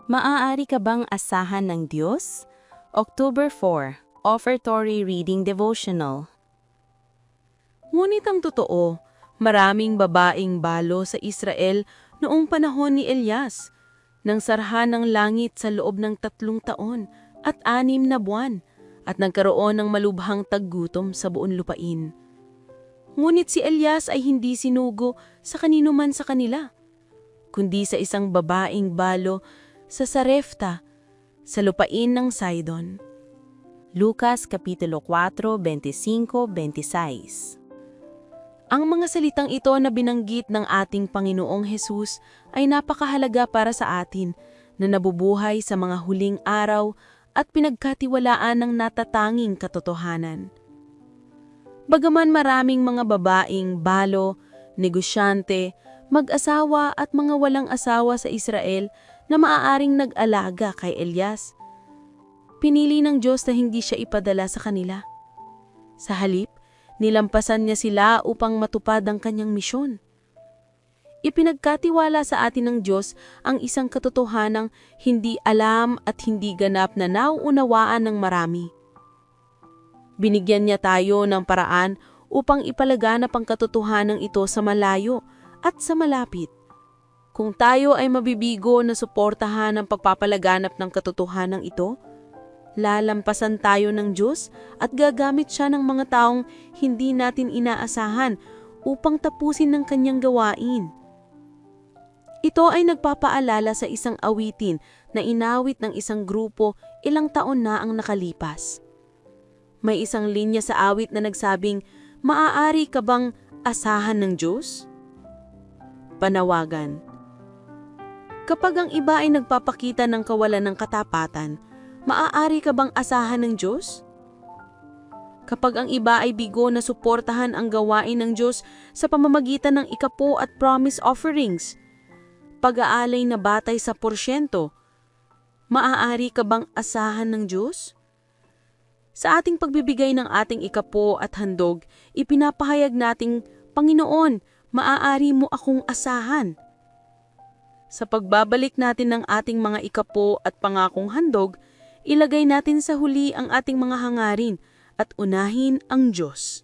Maaari ka bang asahan ng Diyos? October 4, Offertory Reading Devotional. Ngunit ang totoo, maraming babaeng balo sa Israel noong panahon ni Elias, nang sarhan ng langit sa loob ng 3 taon at 6 na buwan, at nagkaroon ng malubhang taggutom sa buong lupain. Ngunit si Elias ay hindi sinugo sa kanino man sa kanila, kundi sa isang babaeng balo sa Sarepta, sa lupain ng Sidon. Lucas Kapitulo 4, 25-26. Ang mga salitang ito na binanggit ng ating Panginoong Hesus ay napakahalaga para sa atin na nabubuhay sa mga huling araw at pinagkatiwalaan ng natatanging katotohanan. Bagaman maraming mga babaeng balo, negosyante, mag-asawa at mga walang asawa sa Israel na maaaring nag-alaga kay Elias, pinili ng Diyos na hindi siya ipadala sa kanila. Sa halip, nilampasan niya sila upang matupad ang kanyang misyon. Ipinagkatiwala sa atin ng Diyos ang isang katotohanang hindi alam at hindi ganap na nauunawaan ng marami. Binigyan niya tayo ng paraan upang ipalaganap ang katotohanan ito sa malayo at sa malapit. Kung tayo ay mabibigo na suportahan ang pagpapalaganap ng katotohanan ito, lalampasan tayo ng Diyos at gagamit siya ng mga taong hindi natin inaasahan upang tapusin ng kanyang gawain. Ito ay nagpapaalala sa isang awitin na inawit ng isang grupo ilang taon na ang nakalipas. May isang linya sa awit na nagsabing, "Maaari ka bang asahan ng Diyos?" Panawagan. Kapag ang iba ay nagpapakita ng kawalan ng katapatan, maaari ka bang asahan ng Diyos? Kapag ang iba ay bigo na suportahan ang gawain ng Diyos sa pamamagitan ng ikapo at promise offerings, pag-aalay na batay sa porsyento, maaari ka bang asahan ng Diyos? Sa ating pagbibigay ng ating ikapo at handog, ipinapahayag nating, "Panginoon, maaari mo akong asahan." Sa pagbabalik natin ng ating mga ikapo at pangakong handog, ilagay natin sa huli ang ating mga hangarin at unahin ang Diyos.